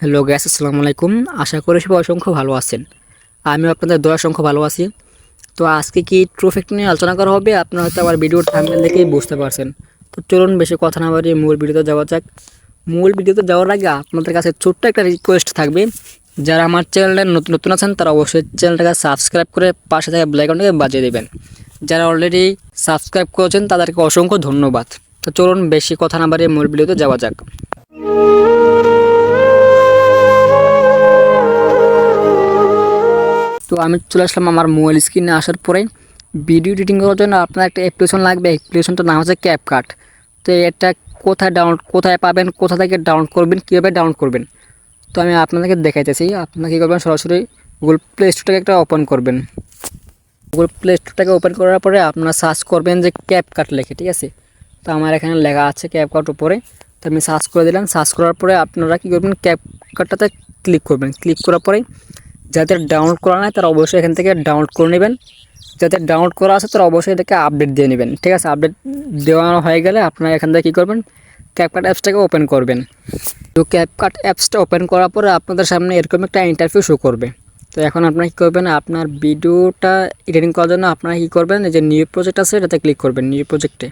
Hello gas, আসসালামু আলাইকুম। আশা করি সবাই অসংখ্য ভালো আছেন। আমিও আপনাদের দোয়া অসংখ্য ভালো আছি। তো আজকে কি ট্রু ফ্যাক্ট নিয়ে আলোচনা করা হবে। আপনারা হয়তো আমার ভিডিওর থাম্বনেল দেখেই বুঝতে পারছেন। তো চলুন বেশি কথা না বাড়িয়ে মূল ভিডিওতে যাওয়া যাক। মূল ভিডিওতে যাওয়ার আগে আপনাদের কাছে ছোট্ট একটা রিকোয়েস্ট থাকবে, যারা আমার চ্যানেলে নতুন নতুন আছেন তারা অবশ্যই চ্যানেলটাকে সাবস্ক্রাইব করে পাশে থাকা বেল আইকনটাকে বাজিয়ে দেবেন। যারা অলরেডি সাবস্ক্রাইব করেছেন তাদেরকে অসংখ্য ধন্যবাদ। তো চলুন বেশি কথা না বাড়িয়ে মূল ভিডিওতে যাওয়া যাক। তো আমি চলে আসলাম আমার মোবাইল স্ক্রিনে। আসার পরে ভিডিও এডিটিং করার জন্য আপনার একটা অ্যাপ্লিকেশন লাগবে। অ্যাপ্লিকেশনটার নাম হচ্ছে ক্যাপকাট। তো এটা কোথায় পাবেন, কোথা থেকে ডাউনলোড করবেন, কীভাবে ডাউনলোড করবেন, তো আমি আপনাদেরকে দেখাইতেছি। আপনারা কী করবেন, সরাসরি গুগল প্লে স্টোরটাকে একটা ওপেন করবেন। গুগল প্লে স্টোরটাকে ওপেন করার পরে আপনারা সার্চ করবেন যে ক্যাপকাট লেখে, ঠিক আছে। তো আমার এখানে লেখা আছে ক্যাপকাট উপরে। তো আমি সার্চ করে দিলাম। সার্চ করার পরে আপনারা কী করবেন, ক্যাপকাটটাতে ক্লিক করবেন। ক্লিক করার পরে যাদের ডাউনলোড করা নাই তারা অবশ্যই এখান থেকে ডাউনলোড করে নেবেন। যাদের ডাউনলোড করা আছে তারা অবশ্যই এটাকে আপডেট দিয়ে নেবেন, ঠিক আছে। আপডেট দেওয়া হয়ে গেলে আপনারা এখান থেকে কী করবেন, ক্যাপকাট অ্যাপসটাকে ওপেন করবেন। তো ক্যাপকাট অ্যাপসটা ওপেন করার পরে আপনাদের সামনে এরকম একটা ইন্টারফেস শো করবে। তো এখন আপনারা কী করবেন, আপনার ভিডিওটা এডিটিং করার জন্য আপনারা কী করবেন, এই যে নিউ প্রজেক্ট আছে এটাতে ক্লিক করবেন, নিউ প্রজেক্টে।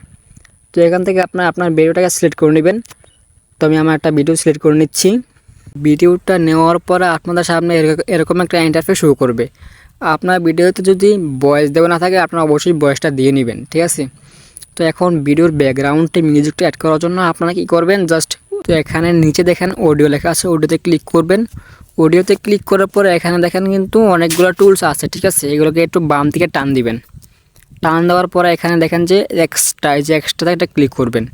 তো এখান থেকে আপনার ভিডিওটাকে সিলেক্ট করে নেবেন। তো আমি আমার একটা ভিডিও সিলেক্ট করে নিচ্ছি। ভিডিওটা নেওয়ার পরে আপনাদের সামনে এরকম একটা ইন্টারফেস শো করবে। আপনার ভিডিওতে যদি ভয়েস দেওয়া না থাকে আপনারা অবশ্যই ভয়েসটা দিয়ে নেবেন, ঠিক আছে। তো এখন ভিডিওর ব্যাকগ্রাউন্ডে মিউজিকটা অ্যাড করার জন্য আপনারা কী করবেন, জাস্ট তো এখানে নিচে দেখেন অডিও লেখা আছে, অডিওতে ক্লিক করবেন। অডিওতে ক্লিক করার পরে এখানে দেখেন কিন্তু অনেকগুলো টুলস আছে, ঠিক আছে। এগুলোকে একটু বাম থেকে টান দিবেন। টান দেওয়ার পরে এখানে দেখেন যে এক্সট্রাতে একটা ক্লিক করবেন।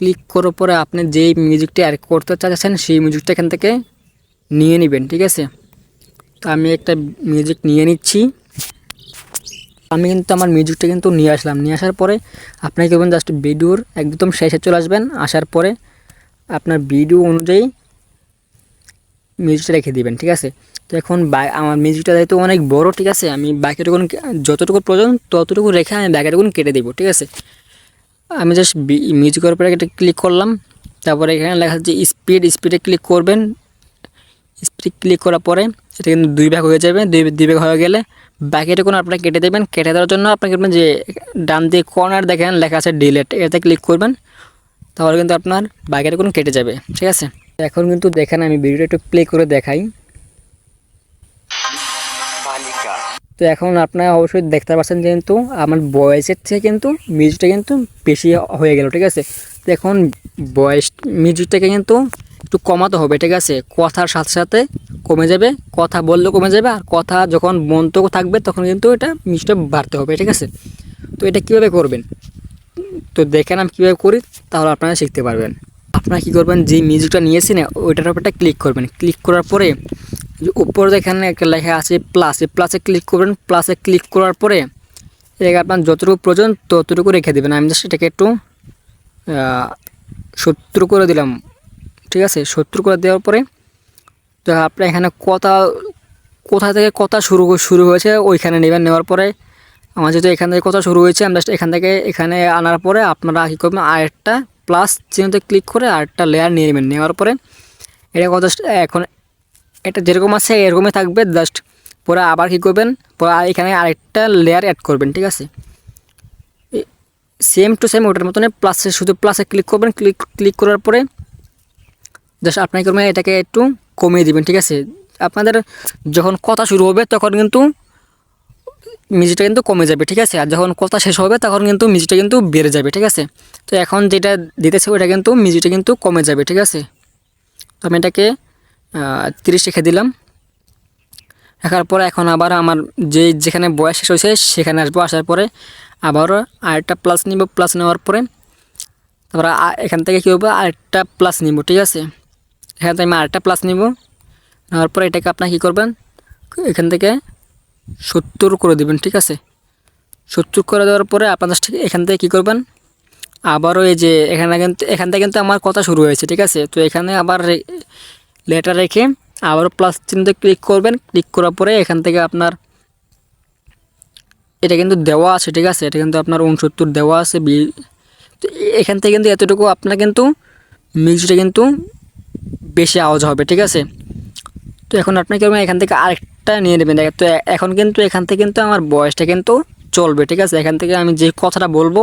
ক্লিক করার পরে আপনি যেই মিউজিকটা অ্যাড করতে চাচ্ছেন সেই মিউজিকটা এখান থেকে নিয়ে নেবেন, ঠিক আছে। তো আমি একটা মিউজিক নিয়ে নিচ্ছি। আমি কিন্তু আমার মিউজিকটা কিন্তু নিয়ে আসলাম। নিয়ে আসার পরে আপনি কি করবেন, জাস্ট ভিডিওর একদম শেষে চলে আসবেন। আসার পরে আপনার ভিডিও অনুযায়ী মিউজিকটা রেখে দিবেন, ঠিক আছে। তো এখন আমার মিউজিকটা যেহেতু অনেক বড়, ঠিক আছে, আমি বাকিটুকুন যতটুকু প্রয়োজন ততটুকু রেখে আমি বাকিটুকুন কেটে দেবো, ঠিক আছে। আমি জাস্ট মিউজিকের উপরে একটা ক্লিক করলাম। তারপরে এখানে লেখা আছে স্পিডে ক্লিক করবেন। স্পিড ক্লিক করার পরে এটা কিন্তু দুই ভাগ হয়ে যাবে। দুই ভাগ হয়ে গেলে বাকিটুকুন আপনারা কেটে দেবেন। কেটে দেওয়ার জন্য আপনাকে করবেন যে ডান দিয়ে কর্নার দেখেন লেখা আছে ডিলেট, এতে ক্লিক করবেন। তাহলে কিন্তু আপনার বাকিটুকুন কেটে যাবে, ঠিক আছে। এখন কিন্তু দেখেন আমি ভিডিওটা একটু প্লে করে দেখাই। তো এখন আপনারা অবশ্যই দেখতে পাচ্ছেন কিন্তু আমার ভয়েসের থেকে কিন্তু মিউজিকটা কিন্তু বেশি হয়ে গেল, ঠিক আছে। তো এখন ভয়েস মিউজিকটাকে কিন্তু একটু কমাতে হবে, ঠিক আছে। কথার সাথে সাথে কমে যাবে, কথা বললেও কমে যাবে, আর কথা যখন বন্ধ থাকবে তখন কিন্তু এটা মিউজিকটা বাড়তে হবে, ঠিক আছে। তো এটা কীভাবে করবেন তো দেখেন আমি কীভাবে করি, তাহলে আপনারা শিখতে পারবেন। আপনারা কী করবেন, যে মিউজিকটা নিয়েছেন ওইটার উপরটা ক্লিক করবেন। ক্লিক করার পরে উপরে এখানে একটা লেখা আছে প্লাস, এই প্লাসে ক্লিক করবেন। প্লাসে ক্লিক করার পরে এটাকে আপনার যতটুকু প্রয়োজন ততটুকু রেখে দেবেন। আমি জাস্ট এটাকে একটু 70 করে দিলাম, ঠিক আছে। 70 করে দেওয়ার পরে তো আপনার এখানে কোথা থেকে কথা শুরু হয়েছে ওইখানে নেবেন। নেওয়ার পরে আমার যেহেতু এখান থেকে কথা শুরু হয়েছে, আমি জাস্ট এখান থেকে এখানে আনার পরে আপনারা কী করবেন, আরেকটা প্লাস চিহ্নতে ক্লিক করে আরেকটা লেয়ার নিয়ে নেবেন। নেওয়ার পরে এটা জাস্ট এখন এটা যেরকম আছে এরকমই থাকবে। জাস্ট পরে আবার কী করবেন, পরে এখানে আরেকটা লেয়ার অ্যাড করবেন, ঠিক আছে। সেম টু সেম ওটার মতন শুধু প্লাসে ক্লিক করবেন। ক্লিক করার পরে জাস্ট আপনি কী করবেন, এটাকে একটু কমিয়ে দিবেন, ঠিক আছে। আপনাদের যখন কথা শুরু হবে তখন কিন্তু মিউজিকটা কিন্তু কমে যাবে, ঠিক আছে। আর যখন কথা শেষ হবে তখন কিন্তু মিউজিকটা কিন্তু বেড়ে যাবে, ঠিক আছে। তো এখন যেটা দিতেছে ওটা কিন্তু মিউজিকটা কিন্তু কমে যাবে, ঠিক আছে। তো আমি এটাকে 30 রেখে দিলাম। রাখার পরে এখন আবার আমার যেখানে বয়স শেষ হয়েছে সেখানে আসবো। আসার পরে আবারও আরেকটা প্লাস নিব। প্লাস নেওয়ার পরে তারপরে এখান থেকে কী হবে, আরেকটা প্লাস নিব, ঠিক আছে। এখান থেকে আমি আরেকটা প্লাস নিব। নেওয়ার পরে এটাকে আপনার কী করবেন, এখান থেকে 70 করে দেবেন, ঠিক আছে। 70 করে দেওয়ার পরে আপনাদের ঠিক এখান থেকে কী করবেন, আবারও এই যে এখান থেকে কিন্তু আমার কথা শুরু হয়েছে, ঠিক আছে। তো এখানে আবার লেটার রেখে আবারও প্লাস চিহ্নতে ক্লিক করবেন। ক্লিক করার পরে এখান থেকে আপনার এটা কিন্তু দেওয়া আছে, ঠিক আছে। এটা কিন্তু আপনার 69 দেওয়া আছে। তো এখান থেকে কিন্তু এতটুকু আপনার কিন্তু মিউজিকটা কিন্তু বেশি আওয়াজ হবে, ঠিক আছে। তো এখন আপনি কি করবেন, এখান থেকে আরেকটা নিয়ে নেবেন। তো এখন কিন্তু এখান থেকে কিন্তু আমার ভয়েসটা কিন্তু চলবে, ঠিক আছে। এখান থেকে আমি যে কথাটা বলবো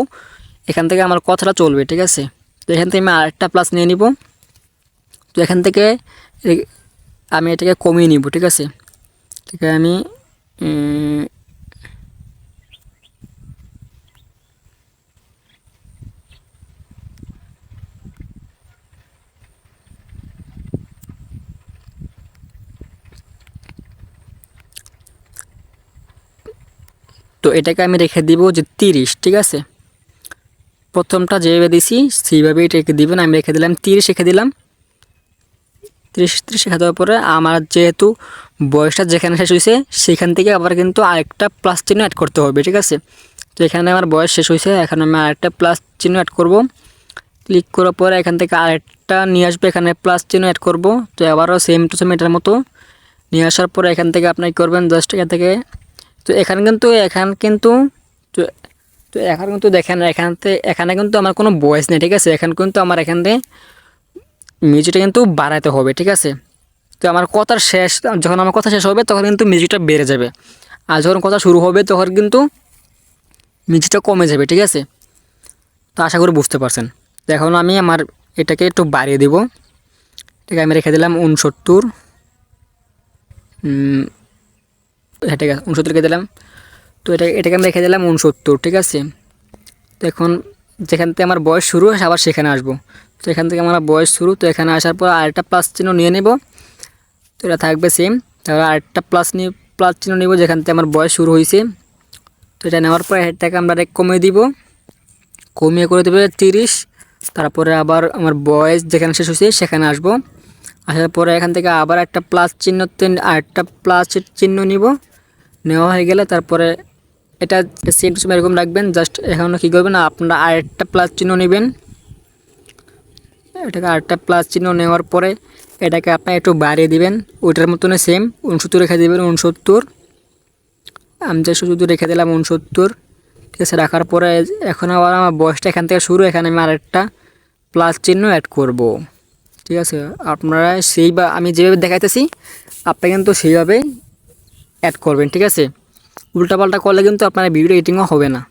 এখান থেকে আমার কথাটা চলবে, ঠিক আছে। তো এখান থেকে আমি আরেকটা প্লাস নিয়ে নিব। তো এখান থেকে আমি এটাকে কমিয়ে নিব, ঠিক আছে। ঠিক আছে, আমি তো এটাকে আমি রেখে দিব যে 30, ঠিক আছে। প্রথমটা যেভাবে দিছি সেইভাবে এটাকে দিবেন। আমি রেখে দিলাম 30, রেখে দিলাম 30 রেখে দেওয়ার পরে আমার যেহেতু বয়সটা যেখানে শেষ হয়েছে সেখান থেকে আবার কিন্তু আরেকটা প্লাস চিহ্ন অ্যাড করতে হবে, ঠিক আছে। তো এখানে আমার বয়স শেষ হয়েছে, এখন আমি আরেকটা প্লাস চিহ্ন অ্যাড করব। ক্লিক করার পরে এখান থেকে আরেকটা নিয়ে আসবে, এখানে প্লাস চিহ্ন অ্যাড করব। তো আবারও সেম টু সেম এটার মতো নিয়ে আসার পরে এখান থেকে আপনি করবেন জাস্ট এখান থেকে। তো এখানে কিন্তু তো তো এখন কিন্তু দেখেন এখানে কিন্তু আমার কোনো ভয়েস নেই, ঠিক আছে। এখন কিন্তু আমার এখান থেকে মিউজিকটা কিন্তু বাড়াতে হবে, ঠিক আছে। তো আমার কথার শেষ, যখন আমার কথা শেষ হবে তখন কিন্তু মিউজিকটা বেড়ে যাবে, আর যখন কথা শুরু হবে তখন কিন্তু মিউজিকটা কমে যাবে, ঠিক আছে। তো আশা করি বুঝতে পারছেন। তো এখন আমি আমার এটাকে একটু বাড়িয়ে দিব। ঠিক আছে, আমি রেখে দিলাম 69। হ্যাঁ, ঠিক আছে, 69 রেখে দিলাম। তো এটাকে আমি রেখে দিলাম 69, ঠিক আছে। তো এখন যেখান থেকে আমার বয়স শুরু হয় আবার সেখানে আসবো। তো এখান থেকে আমার বয়স শুরু, তো এখানে আসার পর আরেকটা প্লাস চিহ্ন নিয়ে নেব। তো এটা থাকবে সেম। তারপর আরেকটা প্লাস চিহ্ন নিব যেখান থেকে আমার বয়স শুরু হয়েছে। তো এটা নেওয়ার পর হেডটাকে আমরা কমিয়ে দিব, কমিয়ে করে দেবে 30। তারপরে আবার আমার বয়স যেখানে শেষ হয়েছে সেখানে আসবো। আসার পরে এখান থেকে আবার একটা প্লাস চিহ্ন, আরেকটা প্লাস চিহ্ন নিব। নেওয়া হয়ে গেলে তারপরে এটা সেম টু সেম এরকম রাখবেন। জাস্ট এখনও কী করবেন, আপনারা আরেকটা প্লাস চিহ্ন নেবেন। এটাকে আরেকটা প্লাস চিহ্ন নেওয়ার পরে এটাকে আপনি একটু বাড়িয়ে দিবেন, ওইটার মতন সেম 69 রেখে দেবেন। 69 আমি যে শুধু রেখে দিলাম 69, ঠিক আছে। রাখার পরে এখন আবার আমার বয়সটা এখান থেকে শুরু, এখানে আমি আরেকটা প্লাস চিহ্ন অ্যাড করব, ঠিক আছে। আপনারা আমি যেভাবে দেখাইতেছি আপনি কিন্তু সেইভাবে অ্যাড করবেন, ঠিক আছে। উল্টাপাল্টা করলে কিন্তু আপনার ভিডিও এডিটিংও হবে না।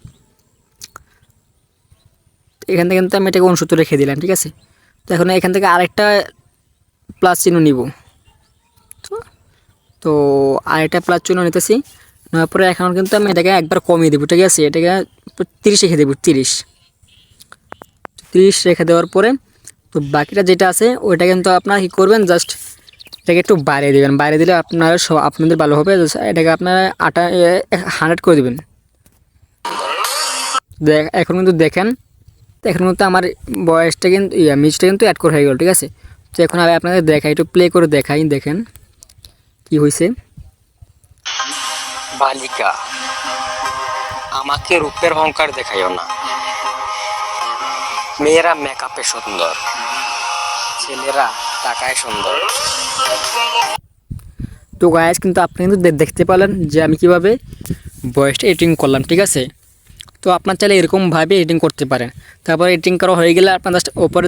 এখান থেকে কিন্তু আমি এটাকে 69 রেখে দিলাম, ঠিক আছে। তো এখন এখান থেকে আরেকটা প্লাস চিহ্ন নিব। তো আরেকটা প্লাস চিহ্ন নিতেছি, নেওয়ার পরে এখন কিন্তু আমি এটাকে একবার কমিয়ে দেবো, ঠিক আছে। এটাকে 30 রেখে দেবো, 30 রেখে দেওয়ার পরে তো বাকিটা যেটা আছে ওইটা কিন্তু আপনারা কী করবেন, জাস্ট এটাকে একটু বাড়িয়ে দেবেন। বাড়িয়ে দিলে আপনাদের ভালো হবে। এটাকে আপনারা 100 করে দেবেন। এখন কিন্তু দেখেন, এখন কিন্তু আমার বয়সটা কিন্তু মিউজিকটা কিন্তু অ্যাড করা হয়ে গেল, ঠিক আছে। তো এখন আমি আপনাদের দেখাই, একটু প্লে করে দেখাই, দেখেন কি হয়েছে। বালিকা, আমাকে রূপের অহংকার দেখাইও না। মেয়েরা মেকআপে সুন্দর, ছেলেরা টাকায় সুন্দর। তো গাইস কিন্তু আপনি কিন্তু দেখতে পেলেন যে আমি কিভাবে ভয়েসটা এডিটিং করলাম, ঠিক আছে। তো আপনার চাইলে এরকমভাবে এডিটিং করতে পারেন। তারপর এডিটিং করা হয়ে গেলে আপনার জাস্ট ওপরে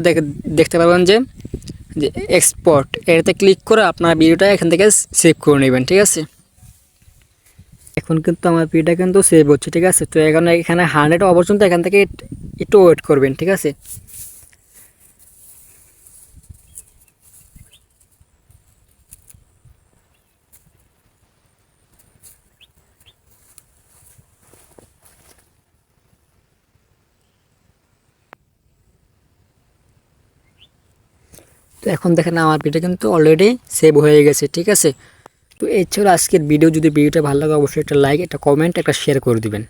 দেখতে পারবেন যে এক্সপোর্ট, এটাতে ক্লিক করে আপনার ভিডিওটা এখান থেকে সেভ করে নেবেন, ঠিক আছে। এখন কিন্তু আমার ভিডিওটা কিন্তু সেভ হচ্ছে, ঠিক আছে। তো এখানে 100 পর্যন্ত এখান থেকে একটু ওয়েট করবেন, ঠিক আছে। তো এখন দেখেন আমার ভিডিও কিন্তু অলরেডি সেভ হয়ে গেছে, ঠিক আছে। তো এই ছিল আজকের ভিডিও। যদি ভিডিওটা ভালো লাগে অবশ্যই একটা লাইক, একটা কমেন্ট, একটা শেয়ার করে দিবেন।